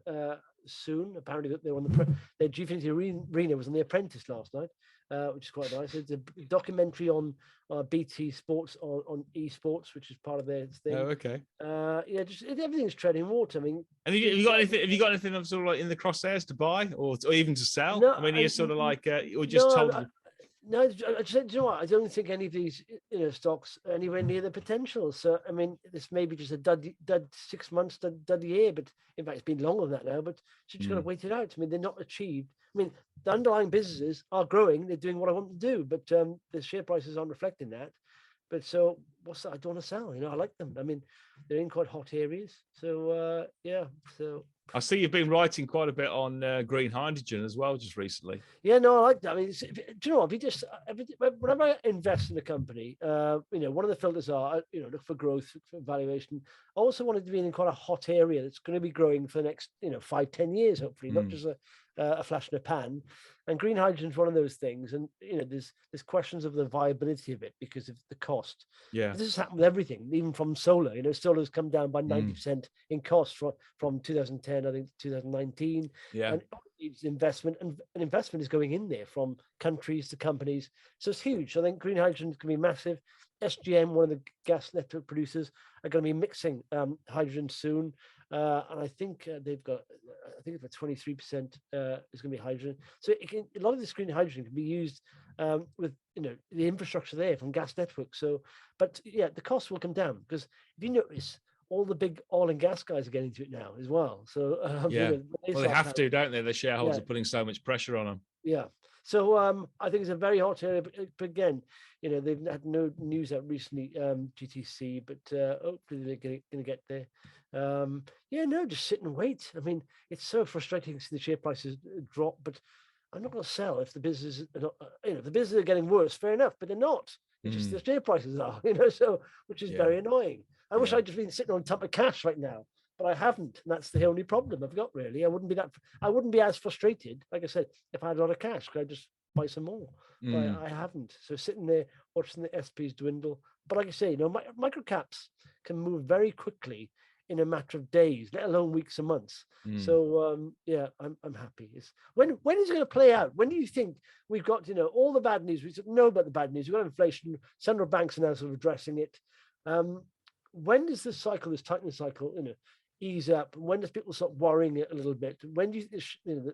soon. Apparently they're on their Gfinity Arena was on The Apprentice last night, which is quite nice. It's a documentary on BT Sports on esports, which is part of their thing. Oh, okay. Just everything's treading water. I mean, and have you got anything? Have you got anything of sort of like in the crosshairs to buy or even to sell? No, I mean, you're sort of like, or just told. No, I just, do you know what? I don't think any of these, you know, stocks are anywhere near the potential. So, I mean, this may be just a dud 6 months, dud year, but in fact, it's been longer than that now. But so just got to wait it out. I mean, they're not achieved. I mean, the underlying businesses are growing; they're doing what I want them to do, but the share prices aren't reflecting that. But so, what's that? I don't want to sell. You know, I like them. I mean, they're in quite hot areas. So, So. I see you've been writing quite a bit on green hydrogen as well, just recently. Yeah, no, I like that. I mean, do you know what? Whenever I invest in a company, you know, one of the filters are, you know, look for growth, for valuation. I also want it to be in quite a hot area that's going to be growing for the next, you know, 5-10 years, hopefully, not just a flash in a pan. And green hydrogen is one of those things. And, you know, there's questions of the viability of it because of the cost. Yeah. This has happened with everything, even from solar. You know, solar has come down by 90% in cost from 2010, I think, to 2019. Yeah. And it's investment, and an investment is going in there from countries to companies. So it's huge. I think green hydrogen is going to be massive. SGM, one of the gas network producers, are going to be mixing hydrogen soon. And I think they've got, I think it's 23% is going to be hydrogen. So a lot of this green hydrogen can be used with, you know, the infrastructure there from gas networks. So, but yeah, the cost will come down because if you notice, all the big oil and gas guys are getting into it now as well. So you know, well, they have to, don't they? The shareholders are putting so much pressure on them. Yeah. So I think it's a very hot area. But again, they've had no news out recently, GTC, but hopefully they're going to get there. Just sit and wait. I mean, it's so frustrating to see the share prices drop, but I'm not going to sell if the business are not, if the business are getting worse, fair enough, but they're not. It's just the share prices are, so which is very annoying. I wish I'd just been sitting on top of cash right now, but I haven't, and that's the only problem I've got really. I wouldn't be as frustrated, like I said, if I had a lot of cash. Could I just buy some more? But I haven't. So sitting there watching the SPs dwindle. But like I say, micro caps can move very quickly in a matter of days, let alone weeks and months. So I'm happy. When is it going to play out? When do you think we've got all the bad news? We know about the bad news. We've got inflation. Central banks are now sort of addressing it. When does this tightening cycle, ease up? When does people start worrying a little bit? When do you think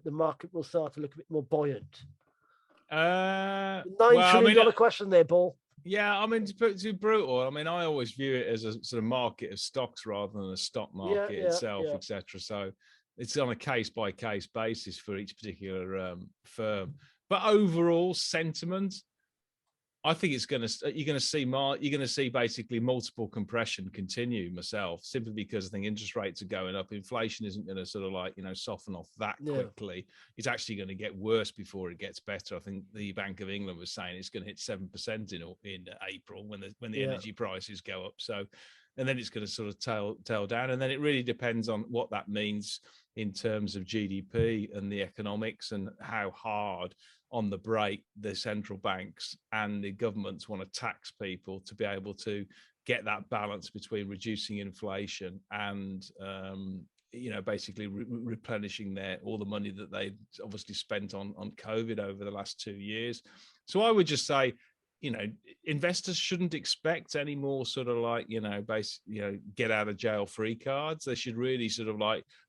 the market will start to look a bit more buoyant? $9 trillion question there, Paul. Yeah, I mean, to be brutal, I mean, I always view it as a sort of market of stocks rather than a stock market itself, etc. So it's on a case-by-case basis for each particular firm. But overall sentiment, I think you're going to see basically multiple compression continue myself, simply because I think interest rates are going up. Inflation isn't going to sort of soften off that quickly. It's actually going to get worse before it gets better. I think the Bank of England was saying it's going to hit 7% in April when the energy prices go up. So, and then it's going to sort of tail down. And then it really depends on what that means in terms of GDP and the economics, and how hard on the brake the central banks and the governments want to tax people to be able to get that balance between reducing inflation and basically replenishing all the money that they obviously spent on COVID over the last 2 years. So I would just say, investors shouldn't expect any more sort of get out of jail free cards. They should really sort of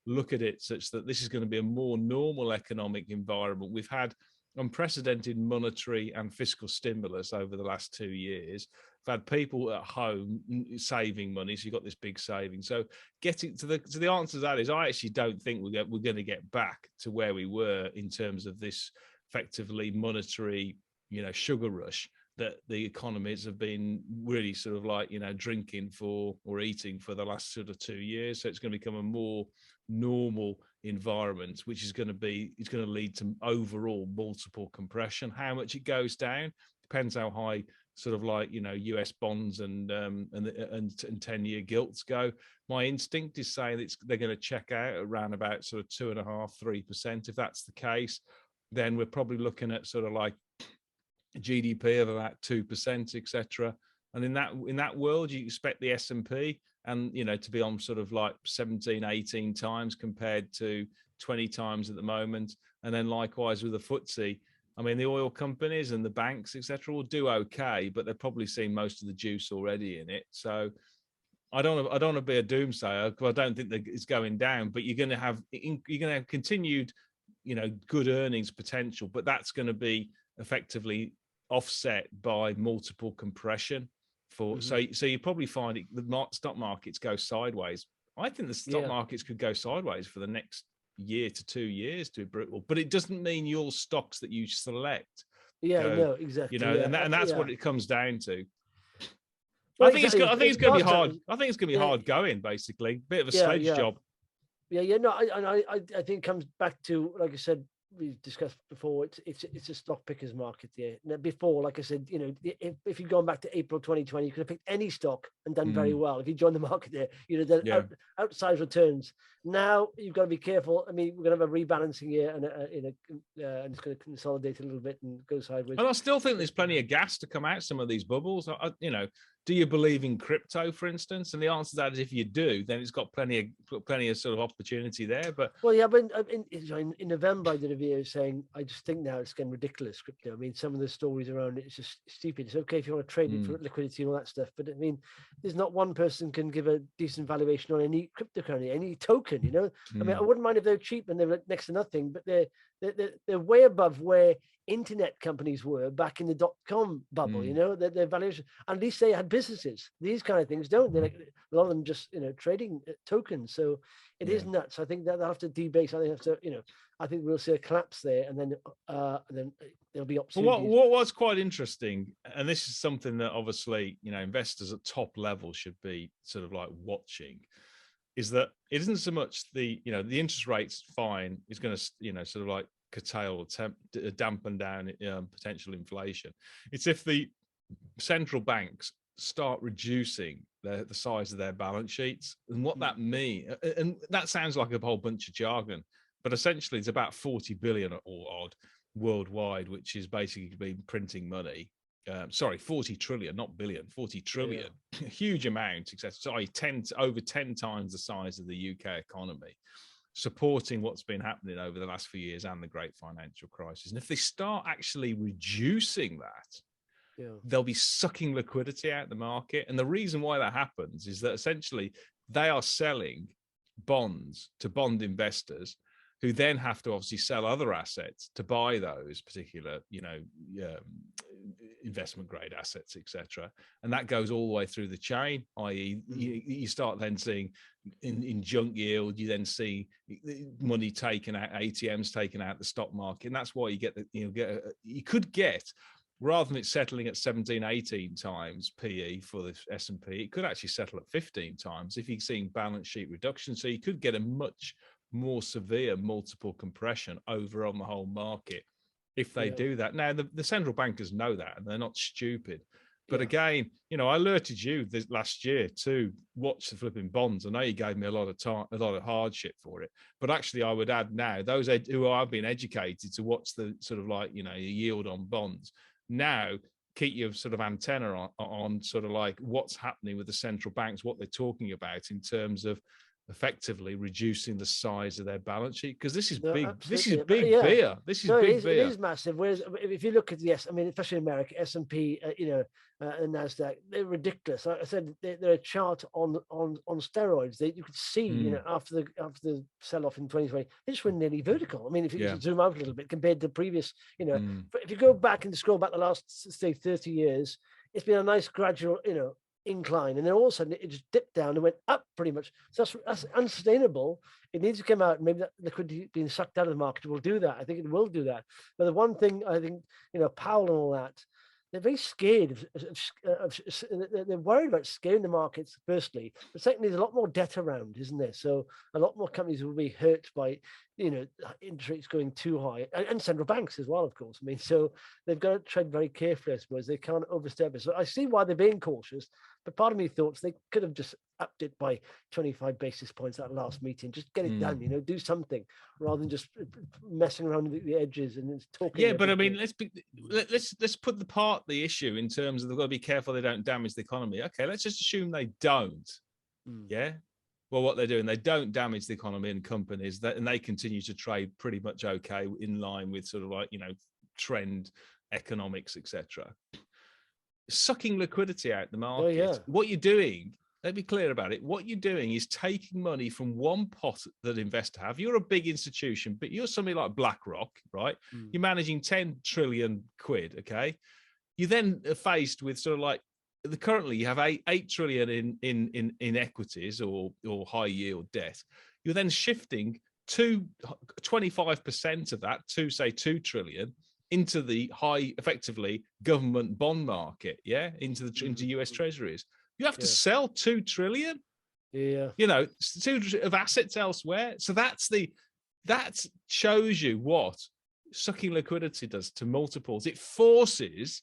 look at it such that this is going to be a more normal economic environment. We've had unprecedented monetary and fiscal stimulus over the last 2 years. We've had people at home saving money, so you've got this big saving. So getting to the answer to that is, I actually don't think we're going to get back to where we were in terms of this effectively monetary, sugar rush that the economies have been really sort of drinking for or eating for the last sort of 2 years. So it's going to become a more normal environment, which is going to lead to overall multiple compression. How much it goes down depends how high sort of US bonds and 10-year gilts go. My instinct is saying that they're going to check out around about sort of 2.5-3%. If that's the case, then we're probably looking at sort of GDP of about 2%, etc. And in that world, you expect the S&P and to be on sort of 17, 18 times compared to 20 times at the moment. And then likewise with the FTSE, I mean, the oil companies and the banks, etc., will do okay, but they're probably seeing most of the juice already in it. So I don't want to be a doomsayer, because I don't think that it's going down. But you're going to have continued, good earnings potential, but that's going to be effectively offset by multiple compression. So you probably find the stock markets go sideways. I think the stock markets could go sideways for the next year to 2 years, to be brutal. But it doesn't mean your stocks that you select. No, exactly. And that's what it comes down to. Well, I think it's going to be hard. I think it's going to be hard going, basically. Bit of a sledge job. I think it comes back to, like I said, we discussed before, it's a stock pickers market there. Now, before, like I said, if you'd gone back to April 2020, you could have picked any stock and done very well. If you joined the market there, done outsized returns. Now you've got to be careful. I mean, we're going to have a rebalancing here, and it's going to consolidate a little bit and go sideways. And I still think there's plenty of gas to come out some of these bubbles. Do you believe in crypto, for instance? And the answer to that is, if you do, then it's got plenty of sort of opportunity there. But but in November I did a video saying I just think now it's getting ridiculous, crypto. I mean, some of the stories around it, it's just stupid. It's okay if you want to trade it for liquidity and all that stuff, but I mean, there's not one person can give a decent valuation on any cryptocurrency, any token. I mean, I wouldn't mind if they're cheap and they're next to nothing, but they're way above where internet companies were back in the dot-com bubble. You know, their valuation. And at least they had businesses. These kind of things don't. They're like, a lot of them just, you know, trading tokens. So it is nuts. I think that they'll have to debase. I think have to, you know, I think we'll see a collapse there, and then there'll be opportunities. What was quite interesting, and this is something that obviously, you know, investors at top level should be sort of like watching, is that it isn't so much the, you know, the interest rates fine is going to, you know, sort of like curtail or dampen down potential inflation. It's if the central banks start reducing the size of their balance sheets, and what that means, and that sounds like a whole bunch of jargon, but essentially it's about 40 billion or odd worldwide, which is basically been printing money. 40 trillion, not billion, 40 trillion, huge amount, sorry, over 10 times the size of the UK economy, supporting what's been happening over the last few years and the great financial crisis. And if they start actually reducing that, they'll be sucking liquidity out of the market. And the reason why that happens is that essentially they are selling bonds to bond investors, who then have to obviously sell other assets to buy those particular, you know, investment grade assets, etc. And that goes all the way through the chain, i.e. you start then seeing in junk yield, you then see money taken out, ATMs taken out the stock market. And that's why you get you could get, rather than it settling at 17, 18 times PE for the S&P, it could actually settle at 15 times if you're seeing balance sheet reduction. So you could get a much more severe multiple compression over on the whole market if they do that. Now, the central bankers know that, and they're not stupid. But again, you know, I alerted you this last year to watch the flipping bonds. I know you gave me a lot of time, a lot of hardship for it. But actually, I would add now, those who have been educated to watch the sort of like, you know, yield on bonds, now keep your sort of antenna on sort of like what's happening with the central banks, what they're talking about in terms of effectively reducing the size of their balance sheet, because this is big. This is big beer. This is big beer. It is massive. Whereas if you look at I mean, especially in America, S&P, you know, and Nasdaq, they're ridiculous. Like I said, they're a chart on steroids. You could see, you know, after the sell off in 2020, they just went nearly vertical. I mean, if you zoom out a little bit compared to previous, you know, if you go back and scroll back the last say 30 years, it's been a nice gradual, you know, incline, and then all of a sudden it just dipped down and went up pretty much. So that's unsustainable. It needs to come out, and maybe that liquidity being sucked out of the market will do that. I think it will do that. But the one thing I think, you know, Powell and all that, they're very scared they're worried about scaring the markets, firstly, but secondly, there's a lot more debt around, isn't there? So a lot more companies will be hurt by, you know, interest rates going too high, and central banks as well, of course. I mean, so they've got to tread very carefully, I suppose. They can't overstep it. So I see why they're being cautious, but part of me thought they could have just upped it by 25 basis points at last meeting. Just get it done, you know, do something rather than just messing around with the edges and talking. Yeah, but I mean, let's put the issue in terms of they've got to be careful they don't damage the economy. Okay, let's just assume they don't. Yeah. Well, what they're doing, they don't damage the economy and companies, and they continue to trade pretty much okay in line with sort of like, you know, trend economics, etc. Sucking liquidity out the market. What you're doing, let's be clear about it. What you're doing is taking money from one pot that investors have. You're a big institution, but you're somebody like BlackRock, right? You're managing 10 trillion quid. Okay. You then are faced with sort of like, currently you have 8 trillion in equities or high yield debt. You're then shifting 25% of that to say 2 trillion into the high, effectively government bond market, into US treasuries. You have to sell 2 trillion, you know, of assets elsewhere. So that shows you what sucking liquidity does to multiples. It forces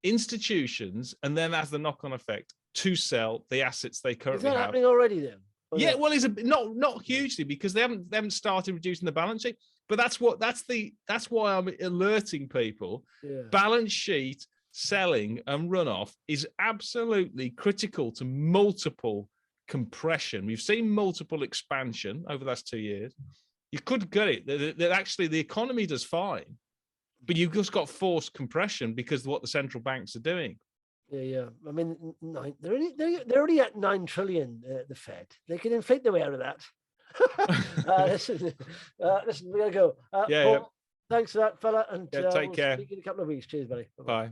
institutions, and then has the knock-on effect to sell the assets they currently have. Is that happening already then? Well, it's not hugely, because they haven't started reducing the balance sheet. But that's why I'm alerting people. Balance sheet selling and runoff is absolutely critical to multiple compression. We've seen multiple expansion over the last 2 years. You could get it that actually the economy does fine, but you've just got forced compression because of what the central banks are doing. I mean, they're already at 9 trillion. The Fed, they can inflate their way out of that. Listen, we gotta go. Thanks for that, fella. And take we'll care. speak in a couple of weeks. Cheers, buddy. Bye.